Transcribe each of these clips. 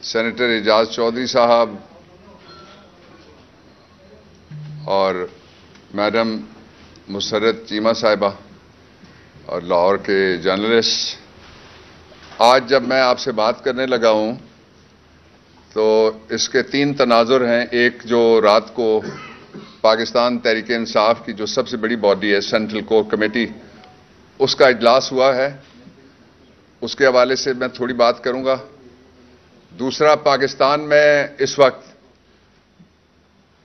Senator اعجاز چودھری صاحب اور madam مسرت چیمہ صاحبہ اور لاہور کے جرنلسٹ، آج جب میں آپ سے بات کرنے لگا ہوں تو اس کے تین تناظر ہیں۔ ایک جو رات کو پاکستان تحریک انصاف کی جو سب سے بڑی باڈی ہے سینٹرل کور کمیٹی، اس کا اجلاس ہوا ہے، اس کے حوالے سے میں تھوڑی بات کروں گا۔ دوسرا، پاکستان میں اس وقت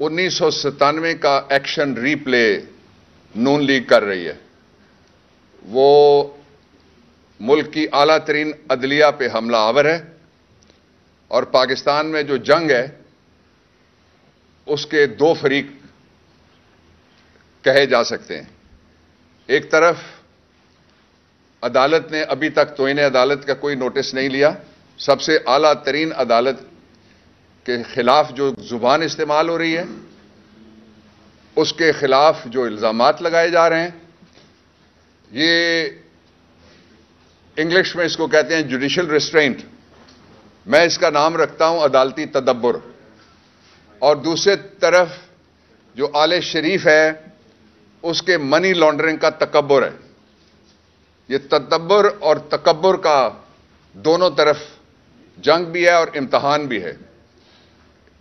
1997 کا ایکشن ری پلے نون لیگ کر رہی ہے۔ وہ ملک کی اعلیٰ ترین عدلیہ پہ حملہ آور ہے اور پاکستان میں جو جنگ ہے اس کے دو فریق کہے جا سکتے ہیں۔ ایک طرف عدالت نے ابھی تک توہین عدالت کا کوئی نوٹس نہیں لیا، سب سے اعلیٰ ترین عدالت کے خلاف جو زبان استعمال ہو رہی ہے، اس کے خلاف جو الزامات لگائے جا رہے ہیں، یہ انگلش میں اس کو کہتے ہیں جوڈیشل ریسٹرینٹ، میں اس کا نام رکھتا ہوں عدالتی تدبر۔ اور دوسرے طرف جو آل شریف ہے اس کے منی لانڈرنگ کا تکبر ہے۔ یہ تدبر اور تکبر کا دونوں طرف جنگ بھی ہے اور امتحان بھی ہے۔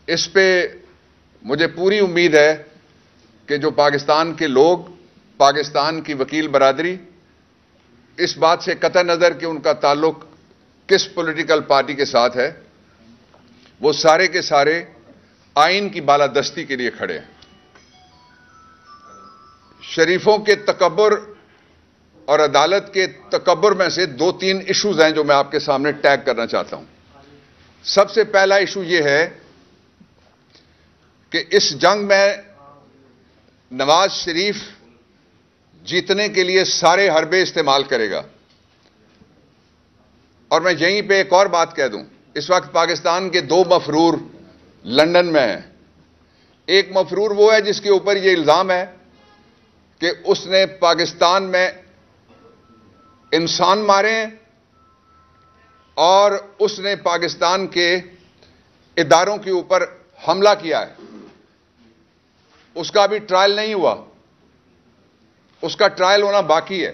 اس پہ مجھے پوری امید ہے کہ جو پاکستان کے لوگ، پاکستان کی وکیل برادری، اس بات سے قطع نظر کہ ان کا تعلق کس پولیٹیکل پارٹی کے ساتھ ہے، وہ سارے کے سارے آئین کی بالادستی کے لیے کھڑے ہیں۔ شریفوں کے تکبر اور عدالت کے تکبر میں سے دو تین ایشوز ہیں جو میں آپ کے سامنے ٹیگ کرنا چاہتا ہوں۔ سب سے پہلا ایشو یہ ہے کہ اس جنگ میں نواز شریف جیتنے کے لیے سارے حربے استعمال کرے گا۔ اور میں یہیں پہ ایک اور بات کہہ دوں، اس وقت پاکستان کے دو مفرور لندن میں ہیں۔ ایک مفرور وہ ہے جس کے اوپر یہ الزام ہے کہ اس نے پاکستان میں انسان مارے ہیں اور اس نے پاکستان کے اداروں کے اوپر حملہ کیا ہے۔ اس کا ابھی ٹرائل نہیں ہوا، اس کا ٹرائل ہونا باقی ہے۔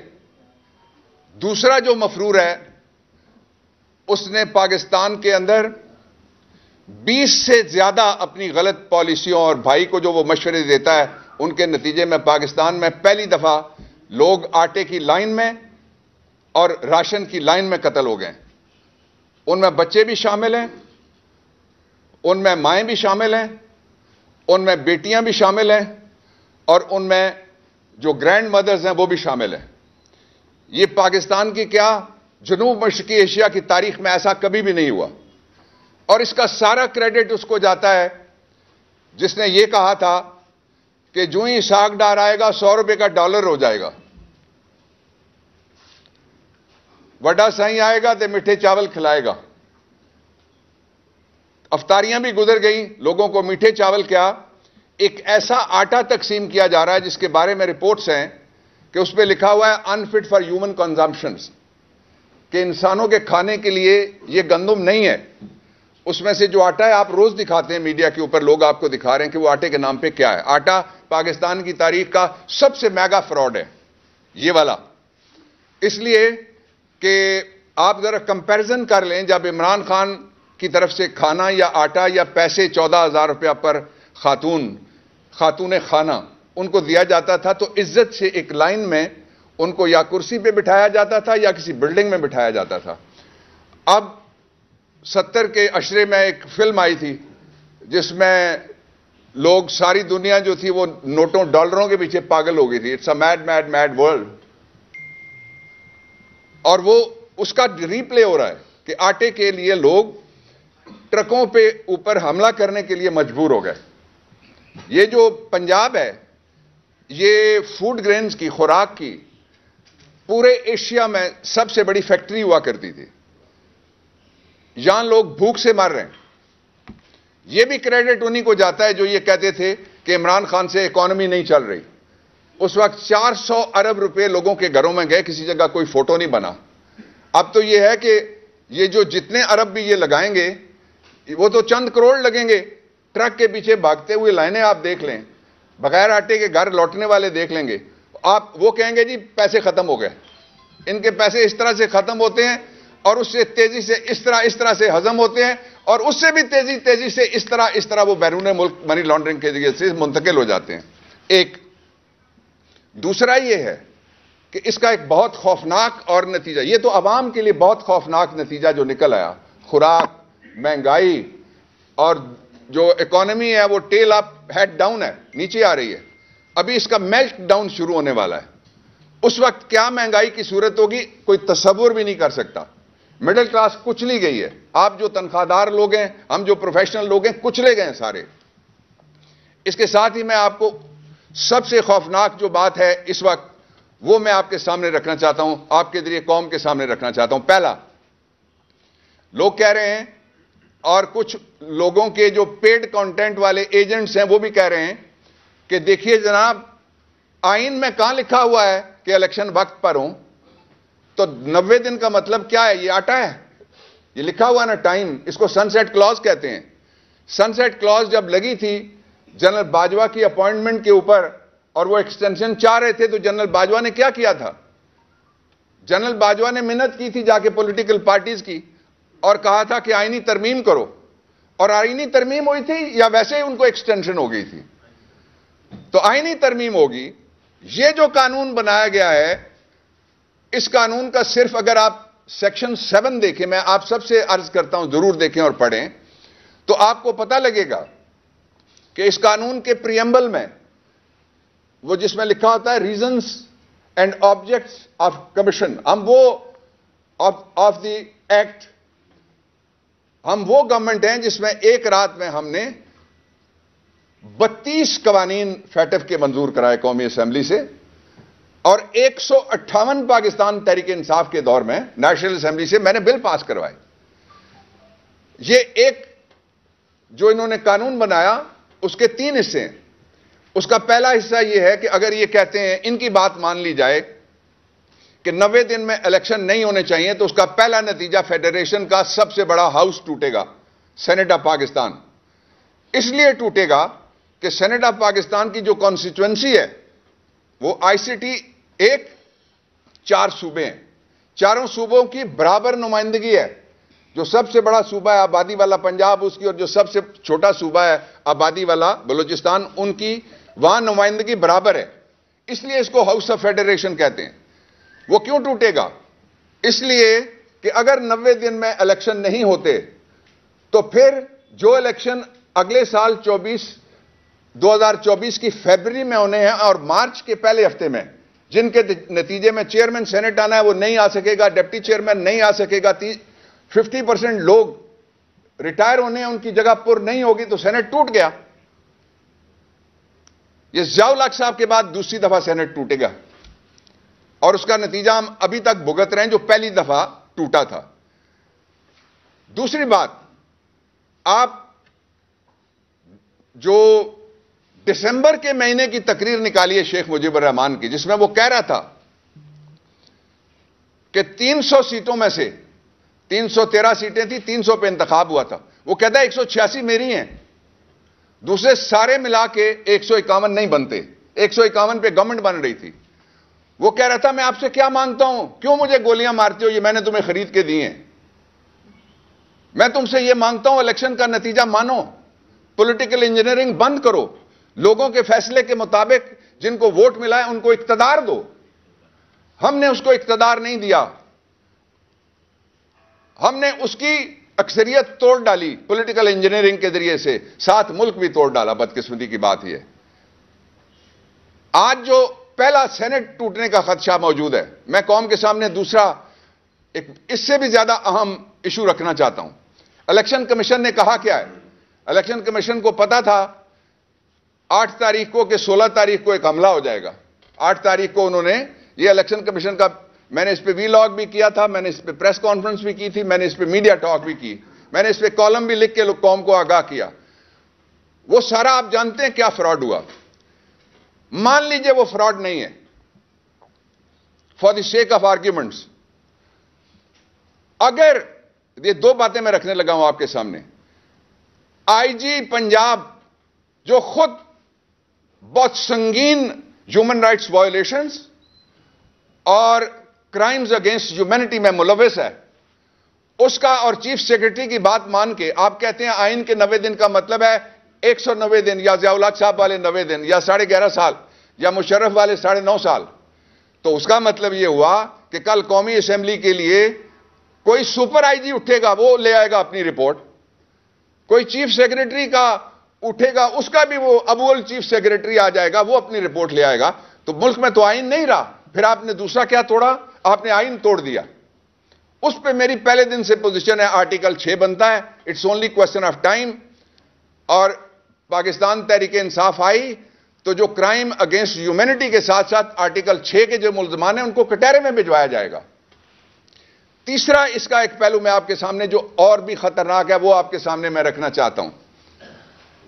دوسرا جو مفرور ہے، اس نے پاکستان کے اندر 20 سے زیادہ اپنی غلط پالیسیوں اور بھائی کو جو وہ مشورے دیتا ہے ان کے نتیجے میں پاکستان میں پہلی دفعہ لوگ آٹے کی لائن میں اور راشن کی لائن میں قتل ہو گئے۔ ان میں بچے بھی شامل ہیں، ان میں مائیں بھی شامل ہیں، ان میں بیٹیاں بھی شامل ہیں اور ان میں جو گرینڈ مدرز ہیں وہ بھی شامل ہیں۔ یہ پاکستان کی کیا جنوب مشرقی ایشیا کی تاریخ میں ایسا کبھی بھی نہیں ہوا۔ اور اس کا سارا کریڈٹ اس کو جاتا ہے جس نے یہ کہا تھا کہ جو ہی ساگ ڈار آئے گا 100 روپے کا ڈالر ہو جائے گا، وڈا سائیں آئے گا تو میٹھے چاول کھلائے گا۔ افطاریاں بھی گزر گئیں، لوگوں کو میٹھے چاول کیا، ایک ایسا آٹا تقسیم کیا جا رہا ہے جس کے بارے میں رپورٹس ہیں کہ اس پہ لکھا ہوا ہے انفٹ فار ہیومن کنزمپشنز، کہ انسانوں کے کھانے کے لیے یہ گندم نہیں ہے۔ اس میں سے جو آٹا ہے، آپ روز دکھاتے ہیں میڈیا کے اوپر، لوگ آپ کو دکھا رہے ہیں کہ وہ آٹے کے نام پہ کیا ہے۔ آٹا پاکستان کی تاریخ کا سب سے میگا فراڈ ہے یہ والا، اس لیے کہ آپ ذرا کمپیریزن کر لیں، جب عمران خان کی طرف سے کھانا یا آٹا یا پیسے 14,000 روپیہ پر خاتون خانہ ان کو دیا جاتا تھا تو عزت سے ایک لائن میں ان کو یا کرسی پہ بٹھایا جاتا تھا یا کسی بلڈنگ میں بٹھایا جاتا تھا۔ اب 70 کے عشرے میں ایک فلم آئی تھی جس میں لوگ، ساری دنیا جو تھی وہ نوٹوں ڈالروں کے پیچھے پاگل ہو گئی تھی، it's a mad mad mad world. اور وہ اس کا ری پلے ہو رہا ہے کہ آٹے کے لیے لوگ ٹرکوں پہ اوپر حملہ کرنے کے لیے مجبور ہو گئے۔ یہ جو پنجاب ہے، یہ فوڈ گرینز کی، خوراک کی، پورے ایشیا میں سب سے بڑی فیکٹری ہوا کرتی تھی۔ یہاں لوگ بھوک سے مر رہے ہیں۔ یہ بھی کریڈٹ انہی کو جاتا ہے جو یہ کہتے تھے کہ عمران خان سے اکانومی نہیں چل رہی۔ اس وقت 400 ارب روپے لوگوں کے گھروں میں گئے، کسی جگہ کوئی فوٹو نہیں بنا۔ اب تو یہ ہے کہ یہ جو جتنے ارب بھی یہ لگائیں گے، وہ تو چند کروڑ لگیں گے، ٹرک کے پیچھے بھاگتے ہوئے لائنیں آپ دیکھ لیں، بغیر آٹے کے گھر لوٹنے والے دیکھ لیں گے، آپ وہ کہیں گے جی پیسے ختم ہو گئے. ان کے پیسے اس طرح سے ختم ہوتے ہیں اور اس سے تیزی سے اس طرح سے ہضم ہوتے ہیں، اور اس سے بھی تیزی سے اس طرح وہ بیرون ملک منی لانڈرنگ کے ذریعے سے منتقل ہو جاتے ہیں. ایک دوسرا یہ ہے کہ اس کا ایک بہت خوفناک اور نتیجہ، یہ تو عوام کے لیے بہت خوفناک نتیجہ جو نکل آیا، خوراک، مہنگائی، اور جو اکانومی ہے وہ ٹیل اپ ہیڈ ڈاؤن ہے، نیچے آ رہی ہے. ابھی اس کا میلٹ ڈاؤن شروع ہونے والا ہے. اس وقت کیا مہنگائی کی صورت ہوگی کوئی تصور بھی نہیں کر سکتا. مڈل کلاس کچلی گئی ہے. آپ جو تنخواہ دار لوگ ہیں، ہم جو پروفیشنل لوگ ہیں، کچلے گئے ہیں سارے. اس کے ساتھ ہی میں آپ کو سب سے خوفناک جو بات ہے اس وقت وہ میں آپ کے سامنے رکھنا چاہتا ہوں، آپ کے ذریعے قوم کے سامنے رکھنا چاہتا ہوں. پہلا، لوگ کہہ رہے ہیں اور کچھ لوگوں کے جو پیڈ کانٹینٹ والے ایجنٹس ہیں وہ بھی کہہ رہے ہیں کہ دیکھیے جناب، آئین میں کہاں لکھا ہوا ہے کہ الیکشن وقت پر ہوں؟ تو 90 دن کا مطلب کیا ہے؟ یہ آٹا ہے، یہ لکھا ہوا نا ٹائم، اس کو سن سیٹ کلوز کہتے ہیں. سن سیٹ کلوز جب لگی تھی جنرل باجوہ کی اپوائنٹمنٹ کے اوپر اور وہ ایکسٹینشن چاہ رہے تھے، تو جنرل باجوہ نے کیا کیا تھا؟ جنرل باجوہ نے منت کی تھی جا کے پولیٹیکل پارٹیز کی اور کہا تھا کہ آئینی ترمیم کرو، اور آئینی ترمیم ہوئی تھی یا ویسے ہی ان کو ایکسٹینشن ہو گئی تھی؟ تو آئینی ترمیم ہوگی. یہ جو قانون بنایا گیا ہے، اس قانون کا صرف اگر آپ سیکشن 7 دیکھیں، میں آپ سب سے عرض کرتا ہوں ضرور دیکھیں اور پڑھیں، تو آپ کو پتہ لگے گا کہ اس قانون کے پریمبل میں وہ جس میں لکھا ہوتا ہے reasons and objects of commission, ہم وہ آف دی ایکٹ، ہم وہ گورنمنٹ ہیں جس میں ایک رات میں ہم نے 32 قوانین فیٹف کے منظور کرائے قومی اسمبلی سے، اور 158 پاکستان تحریک انصاف کے دور میں نیشنل اسمبلی سے میں نے بل پاس کروائے. یہ ایک جو انہوں نے قانون بنایا اس کے 3 حصے ہیں. اس کا پہلا حصہ یہ ہے کہ اگر یہ کہتے ہیں، ان کی بات مان لی جائے کہ 90 دن میں الیکشن نہیں ہونے چاہیے، تو اس کا پہلا نتیجہ فیڈریشن کا سب سے بڑا ہاؤس ٹوٹے گا، سینٹ آف پاکستان. اس لیے ٹوٹے گا کہ سینٹ آف پاکستان کی جو کانسٹیچوئنسی ہے وہ آئی سی ٹی 4 صوبے ہیں، چاروں صوبوں کی برابر نمائندگی ہے. جو سب سے بڑا صوبہ ہے آبادی والا پنجاب اس کی، اور جو سب سے چھوٹا صوبہ ہے آبادی والا بلوچستان، ان کی وہاں نمائندگی برابر ہے. اس لیے اس کو ہاؤس آف فیڈریشن کہتے ہیں. وہ کیوں ٹوٹے گا؟ اس لیے کہ اگر 90 دن میں الیکشن نہیں ہوتے تو پھر جو الیکشن اگلے سال 2024 کی فیبری میں ہونے ہیں اور مارچ کے پہلے ہفتے میں، جن کے نتیجے میں چیئرمین سینٹ آنا ہے وہ نہیں آ سکے گا، ڈپٹی چیئرمین نہیں آ سکے گا، 50% لوگ ریٹائر ہونے ہیں، ان کی جگہ پر نہیں ہوگی، تو سینٹ ٹوٹ گیا. یہ ضیاء الحق صاحب کے بعد دوسری دفعہ سینٹ ٹوٹے گا، اور اس کا نتیجہ ہم ابھی تک بھگت رہے ہیں جو پہلی دفعہ ٹوٹا تھا. دوسری بات، آپ جو دسمبر کے مہینے کی تقریر نکالی ہے شیخ مجیب الرحمان کی، جس میں وہ کہہ رہا تھا کہ 300 سیٹوں میں سے 313 سیٹیں تھیں، 300 پہ انتخاب ہوا تھا. وہ کہتا ہے 186 میری ہیں، دوسرے سارے ملا کے 151 نہیں بنتے. 151 پہ گورنمنٹ بن رہی تھی. وہ کہہ رہا تھا میں آپ سے کیا مانگتا ہوں، کیوں مجھے گولیاں مارتے ہو، یہ میں نے تمہیں خرید کے دی ہیں. میں تم سے یہ مانگتا ہوں الیکشن کا نتیجہ مانو، پولیٹیکل انجینئرنگ بند کرو، لوگوں کے فیصلے کے مطابق جن کو ووٹ ملا ہے ان کو اقتدار دو. ہم نے اس کو اقتدار نہیں دیا، ہم نے اس کی اکثریت توڑ ڈالی پولیٹیکل انجینئرنگ کے ذریعے سے، ساتھ ملک بھی توڑ ڈالا. بدقسمتی کی بات یہ آج جو پہلا سینٹ ٹوٹنے کا خدشہ موجود ہے، میں قوم کے سامنے دوسرا ایک اس سے بھی زیادہ اہم ایشو رکھنا چاہتا ہوں. الیکشن کمیشن نے کہا کیا ہے؟ الیکشن کمیشن کو پتا تھا 8 تاریخ کو کہ 16 تاریخ کو ایک حملہ ہو جائے گا. 8 تاریخ کو انہوں نے یہ الیکشن کمیشن کا، میں نے اس پہ وی لاگ بھی کیا تھا، میں نے اس پہ پریس کانفرنس بھی کی تھی، میں نے اس پہ میڈیا ٹاک بھی کی، میں نے اس پہ کالم بھی لکھ کے قوم کو آگاہ کیا. وہ سارا آپ جانتے ہیں کیا فراڈ ہوا. مان لیجئے وہ فراڈ نہیں ہے، for the sake of arguments. اگر یہ 2 باتیں میں رکھنے لگا ہوں آپ کے سامنے، آئی جی پنجاب جو خود بہت سنگین ہیومن رائٹس وائلیشنز اور کرائمز اگینسٹ ہیومینٹی میں ملوث ہے، اس کا اور چیف سیکرٹری کی بات مان کے آپ کہتے ہیں آئین کے 90 دن کا مطلب ہے 190 دن، یا ضیاء الحق صاحب والے 90 دن، یا 11.5 سال، یا مشرف والے 9.5 سال. تو اس کا مطلب یہ ہوا کہ کل قومی اسمبلی کے لیے کوئی سپر آئی جی اٹھے گا، وہ لے آئے گا اپنی رپورٹ. کوئی چیف سیکرٹری کا اٹھے گا، اس کا بھی وہ ابول چیف سیکرٹری آ جائے گا، وہ اپنی رپورٹ لے آئے گا. تو ملک میں تو آئین نہیں رہا. پھر آپ نے دوسرا کیا توڑا؟ آپ نے آئین توڑ دیا. اس پہ میری پہلے دن سے پوزیشن ہے، آرٹیکل 6 بنتا ہے، it's only question of time. اور پاکستان تحریک انصاف آئی تو جو کرائم اگینسٹ ہیومینٹی کے ساتھ ساتھ آرٹیکل 6 کے جو ملزمان ہیں ان کو کٹہرے میں بھجوایا جائے گا. تیسرا اس کا ایک پہلو میں آپ کے سامنے جو اور بھی خطرناک ہے وہ آپ کے سامنے میں رکھنا چاہتا ہوں.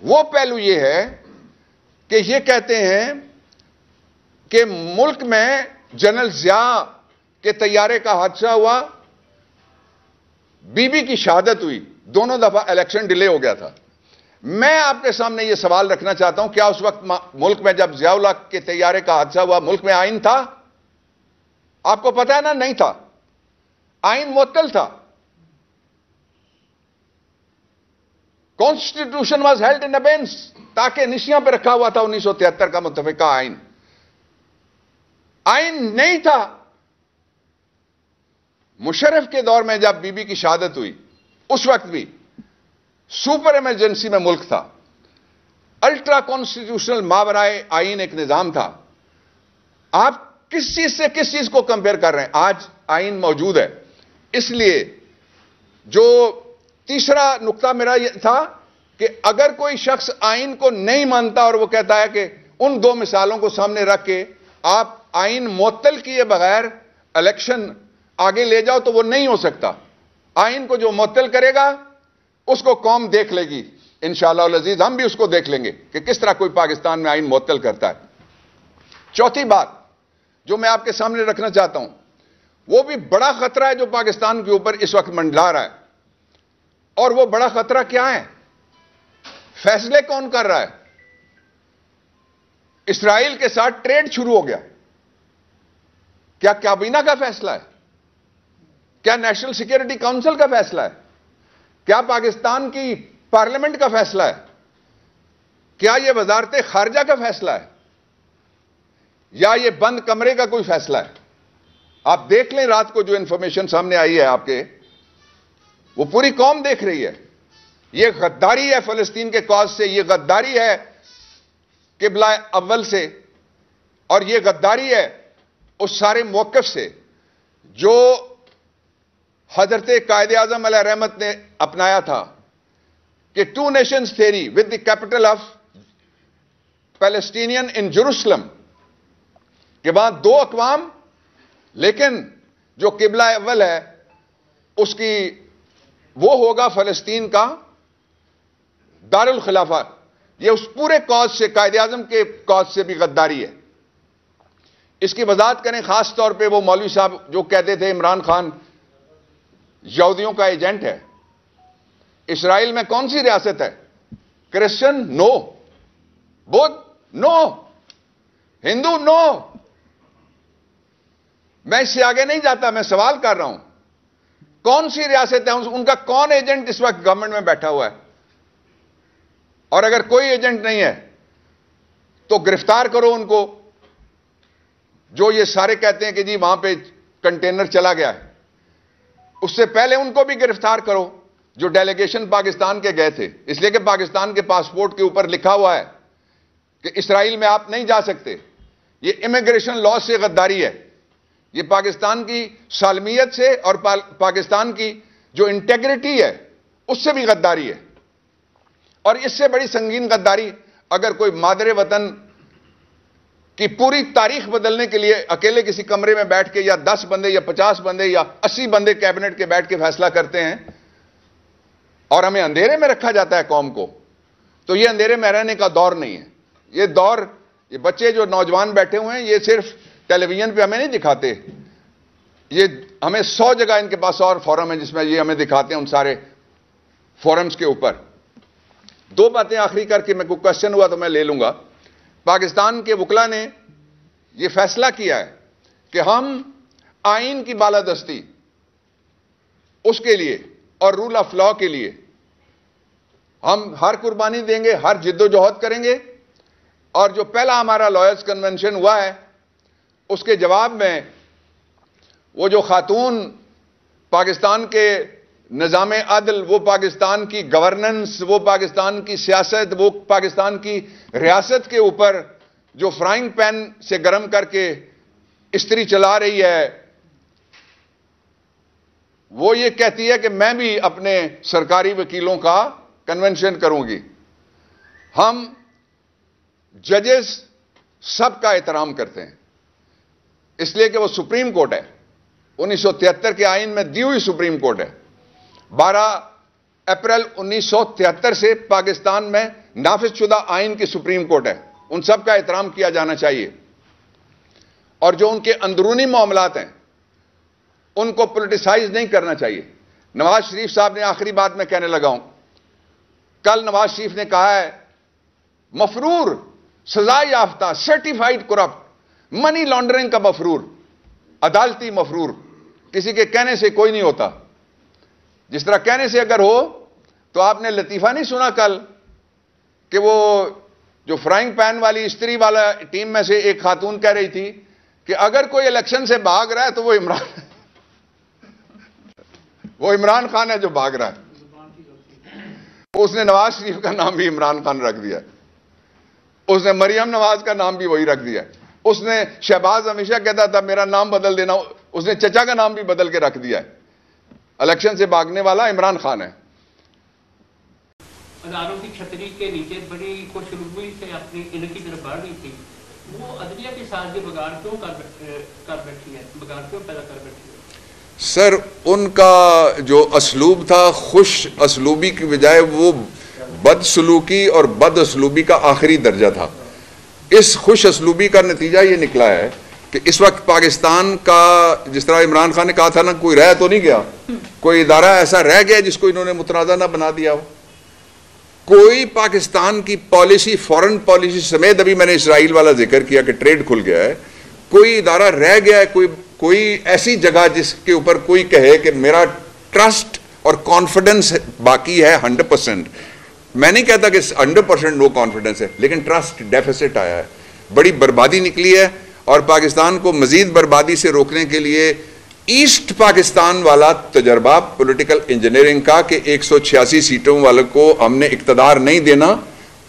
وہ پہلو یہ ہے کہ یہ کہتے ہیں کہ ملک میں جنرل ضیاء کے طیارے کا حادثہ ہوا، بی بی کی شہادت ہوئی، دونوں دفعہ الیکشن ڈیلے ہو گیا تھا. میں آپ کے سامنے یہ سوال رکھنا چاہتا ہوں، کیا اس وقت ملک میں جب ضیاء الحق کے طیارے کا حادثہ ہوا ملک میں آئین تھا؟ آپ کو پتا ہے نا، نہیں تھا. آئین معطل تھا. کانسٹیٹیوشن واز ہیلڈ ان ابینس، تاکہ نشیاں پہ رکھا ہوا تھا 1973 کا متفقہ آئین. آئین نہیں تھا. مشرف کے دور میں جب بی بی کی شہادت ہوئی اس وقت بھی سپر ایمرجنسی میں ملک تھا. الٹرا کانسٹیٹیوشنل ماورائے آئین ایک نظام تھا. آپ کس چیز سے کس چیز کو کمپیئر کر رہے ہیں؟ آج آئین موجود ہے. اس لیے جو تیسرا نقطہ میرا یہ تھا کہ اگر کوئی شخص آئین کو نہیں مانتا اور وہ کہتا ہے کہ ان 2 مثالوں کو سامنے رکھ کے آپ آئین معطل کیے بغیر الیکشن آگے لے جاؤ تو وہ نہیں ہو سکتا. آئین کو جو معطل کرے گا اس کو قوم دیکھ لے گی انشاءاللہ العزیز. ہم بھی اس کو دیکھ لیں گے کہ کس طرح کوئی پاکستان میں آئین معطل کرتا ہے. چوتھی بات جو میں آپ کے سامنے رکھنا چاہتا ہوں وہ بھی بڑا خطرہ ہے جو پاکستان کے اوپر اس وقت منڈلا رہا ہے. اور وہ بڑا خطرہ کیا ہے؟ فیصلے کون کر رہا ہے؟ اسرائیل کے ساتھ ٹریڈ شروع ہو گیا. کیا کابینہ کا فیصلہ ہے؟ کیا نیشنل سیکیورٹی کونسل کا فیصلہ ہے؟ کیا پاکستان کی پارلیمنٹ کا فیصلہ ہے؟ کیا یہ وزارت خارجہ کا فیصلہ ہے؟ یا یہ بند کمرے کا کوئی فیصلہ ہے؟ آپ دیکھ لیں رات کو جو انفارمیشن سامنے آئی ہے آپ کے، وہ پوری قوم دیکھ رہی ہے. یہ غداری ہے فلسطین کے کاز سے، یہ غداری ہے قبلہ اول سے، اور یہ غداری ہے اس سارے موقف سے جو حضرت قائد اعظم علیہ رحمت نے اپنایا تھا کہ 2 nations theory with the capital of Palestinian in Jerusalem, کہ وہاں 2 اقوام لیکن جو قبلہ اول ہے اس کی وہ ہوگا فلسطین کا دارالخلافہ. یہ اس پورے کاز سے، قائد اعظم کے کاز سے بھی غداری ہے. اس کی وضاحت کریں خاص طور پہ وہ مولوی صاحب جو کہتے تھے عمران خان یہودیوں کا ایجنٹ ہے. اسرائیل میں کون سی ریاست ہے؟ کرسچن نو، بدھ نو، ہندو نو. میں اس سے آگے نہیں جاتا، میں سوال کر رہا ہوں کون سی ریاست ہے، ان کا کون ایجنٹ اس وقت گورنمنٹ میں بیٹھا ہوا ہے؟ اور اگر کوئی ایجنٹ نہیں ہے تو گرفتار کرو ان کو. جو یہ سارے کہتے ہیں کہ جی وہاں پہ کنٹینر چلا گیا ہے، اس سے پہلے ان کو بھی گرفتار کرو جو ڈیلیگیشن پاکستان کے گئے تھے. اس لیے کہ پاکستان کے پاسپورٹ کے اوپر لکھا ہوا ہے کہ اسرائیل میں آپ نہیں جا سکتے. یہ امیگریشن لا سے غداری ہے. یہ پاکستان کی سالمیت سے اور پاکستان کی جو انٹیگریٹی ہے اس سے بھی غداری ہے. اور اس سے بڑی سنگین غداری اگر کوئی مادر وطن کی پوری تاریخ بدلنے کے لیے اکیلے کسی کمرے میں بیٹھ کے یا 10 بندے یا 50 بندے یا 80 بندے کیبنٹ کے بیٹھ کے فیصلہ کرتے ہیں اور ہمیں اندھیرے میں رکھا جاتا ہے قوم کو، تو یہ اندھیرے میں رہنے کا دور نہیں ہے. یہ دور، یہ بچے جو نوجوان بیٹھے ہوئے ہیں یہ صرف ٹیلی ویژن پہ ہمیں نہیں دکھاتے، یہ ہمیں 100 جگہ ان کے پاس اور فورم ہے جس میں یہ ہمیں دکھاتے ہیں ان سارے فورمز کے اوپر. دو باتیں آخری کر کے میں کوئی کوشچن ہوا تو میں لے لوں گا. پاکستان کے وکلا نے یہ فیصلہ کیا ہے کہ ہم آئین کی بالادستی اس کے لیے اور رول آف لا کے لیے ہم ہر قربانی دیں گے, ہر جد و جہد کریں گے. اور جو پہلا ہمارا لائرز کنونشن ہوا ہے اس کے جواب میں وہ جو خاتون پاکستان کے نظام عدل, وہ پاکستان کی گورننس, وہ پاکستان کی سیاست, وہ پاکستان کی ریاست کے اوپر جو فرائنگ پین سے گرم کر کے استری چلا رہی ہے, وہ یہ کہتی ہے کہ میں بھی اپنے سرکاری وکیلوں کا کنونشن کروں گی. ہم ججز سب کا احترام کرتے ہیں اس لیے کہ وہ سپریم کورٹ ہے, 1973 کے آئین میں دی ہوئی سپریم کورٹ ہے. 12 اپریل 1973 سے پاکستان میں نافذ شدہ آئین کی سپریم کورٹ ہے. ان سب کا احترام کیا جانا چاہیے. اور جو ان کے اندرونی معاملات ہیں ان کو پولیٹیسائز نہیں کرنا چاہیے. نواز شریف صاحب نے آخری بات میں کہنے لگا ہوں, کل نواز شریف نے کہا ہے مفرور, سزا یافتہ, سرٹیفائیڈ کرپٹ, منی لانڈرنگ کا مفرور, عدالتی مفرور کسی کے کہنے سے کوئی نہیں ہوتا. جس طرح کہنے سے اگر ہو تو آپ نے لطیفہ نہیں سنا کل کہ وہ جو فرائنگ پین والی استری والا ٹیم میں سے ایک خاتون کہہ رہی تھی کہ اگر کوئی الیکشن سے بھاگ رہا ہے تو وہ عمران خان ہے جو بھاگ رہا ہے. اس نے نواز شریف کا نام بھی عمران خان رکھ دیا, اس نے مریم نواز کا نام بھی وہی رکھ دیا, اس نے شہباز ہمیشہ کہتا تھا میرا نام بدل دینا, اس نے چچا کا نام بھی بدل کے رکھ دیا ہے. الیکشن سے بھاگنے والا عمران خان ہے. اداروں کی چھتری کے نیچے بڑی خوشروبی سے اپنی ان کی طرف بڑھ رہی تھی, وہ عدلیہ کے ساتھ یہ بگاڑ کیوں کر بیٹھی ہے, بگاڑ کیوں پیدا کر بیٹھی ہے؟ سر ان کا جو اسلوب تھا خوش اسلوبی کی بجائے وہ بد سلوکی اور بد اسلوبی کا آخری درجہ تھا. اس خوش اسلوبی کا نتیجہ یہ نکلا ہے کہ اس وقت پاکستان کا, جس طرح عمران خان نے کہا تھا نا, کوئی رہ تو نہیں گیا, کوئی ادارہ ایسا رہ گیا جس کو انہوں نے متنازع نہ بنا دیا ہو. کوئی پاکستان کی پالیسی, فورن پالیسی سمیت, ابھی میں نے اسرائیل والا ذکر کیا کہ ٹریڈ کھل گیا ہے, کوئی ادارہ رہ گیا ہے, کوئی ایسی جگہ جس کے اوپر کوئی کہے کہ میرا ٹرسٹ اور کانفیڈنس باقی ہے 100%. میں نہیں کہتا کہ 100% نو کانفیڈنس ہے, لیکن ٹرسٹ ڈیفیسٹ آیا ہے, بڑی بربادی نکلی ہے. اور پاکستان کو مزید بربادی سے روکنے کے لیے ایسٹ پاکستان والا تجربہ پولیٹیکل انجینئرنگ کا کہ 186 سیٹوں والے کو ہم نے اقتدار نہیں دینا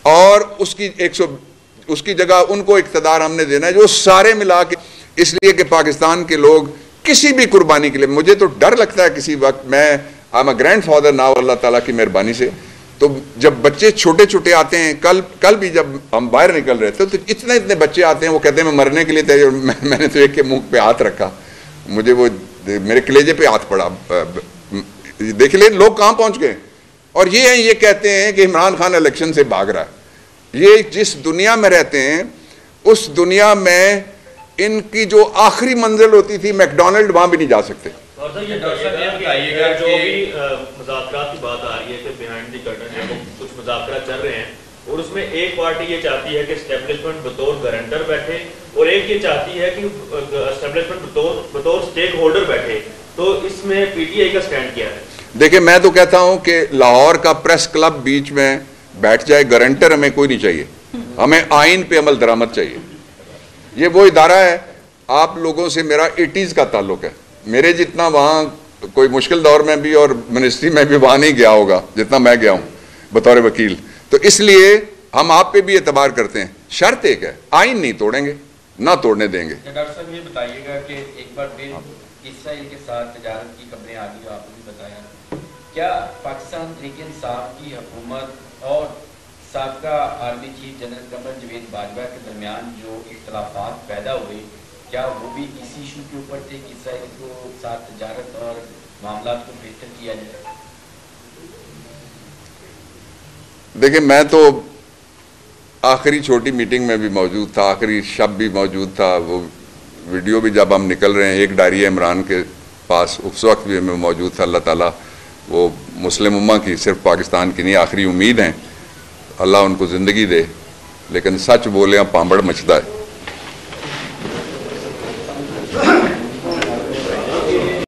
اور اس کی جگہ ان کو اقتدار ہم نے دینا ہے, جو سارے ملا کے, اس لیے کہ پاکستان کے لوگ کسی بھی قربانی کے لیے, مجھے تو ڈر لگتا ہے کسی وقت, میں I am a grand father now اللہ تعالیٰ کی مہربانی سے, تو جب بچے چھوٹے چھوٹے آتے ہیں, کل بھی جب ہم باہر نکل رہے تھے تو اتنے بچے آتے ہیں, وہ کہتے ہیں میں مرنے کے لیے تیار. میں نے تو ایک کے منہ پہ ہاتھ رکھا, مجھے وہ میرے کلیجے پہ ہاتھ پڑا. دیکھ لیں لوگ کہاں پہنچ گئے, اور یہ کہتے ہیں کہ عمران خان الیکشن سے بھاگ رہا ہے. یہ جس دنیا میں رہتے ہیں اس دنیا میں ان کی جو آخری منزل ہوتی تھی میکڈونلڈ, وہاں بھی نہیں جا سکتے. یہ بتائیے گا جو بھی مذاکرات کی بات آ رہی ہے کہ بیہائنڈ دی کرٹن کچھ مذاکرات چل رہے ہیں, اور اس میں ایک پارٹی یہ چاہتی ہے کہ اسٹیبلشمنٹ بطور گارنٹر بیٹھے, اور ایک یہ چاہتی ہے کہ اسٹیبلشمنٹ بطور سٹیک ہولڈر بیٹھے, تو اس میں پی ٹی آئی کا سٹینڈ کیا ہے؟ دیکھیں میں تو کہتا ہوں کہ لاہور کا پریس کلب بیچ میں بیٹھ جائے, گارنٹر ہمیں کوئی نہیں چاہیے, ہمیں آئین پہ عمل درآمد چاہیے. یہ وہ ادارہ ہے, آپ لوگوں سے میرا 80s کا تعلق ہے, میرے جتنا وہاں کوئی مشکل دور میں بھی اور منسٹری میں بھی وہاں نہیں گیا ہوگا جتنا میں گیا ہوں بطور وکیل. تو اس لیے ہم آپ پہ بھی اعتبار کرتے ہیں. شرط ایک ہے, آئین نہیں توڑیں گے, نہ توڑنے دیں گے. ڈاکٹر صاحب یہ بتائیے گا کہ ایک بار پھر اسرائیل کے ساتھ تجارت کی خبریں آ گئی, آپ نے بھی بتایا, کیا پاکستان تحریک انصاف کی حکومت اور سابقہ army chief general Qamar Javed Bajwa کے درمیان جو اختلافات پیدا ہوئے, کیا وہ بھی اسی ایشو کے اوپر تھے کہ اسرائیل کو ساتھ تجارت اور معاملات کو بہتر کیا جائے؟ دیکھیں میں تو آخری چھوٹی میٹنگ میں بھی موجود تھا, آخری شب بھی موجود تھا, وہ ویڈیو بھی جب ہم نکل رہے ہیں, ایک ڈائری ہے عمران کے پاس, اس وقت بھی میں موجود تھا. اللہ تعالیٰ وہ مسلم امہ کی, صرف پاکستان کی نہیں, آخری امید ہیں. اللہ ان کو زندگی دے, لیکن سچ بولیا پامبڑ مچتا ہے.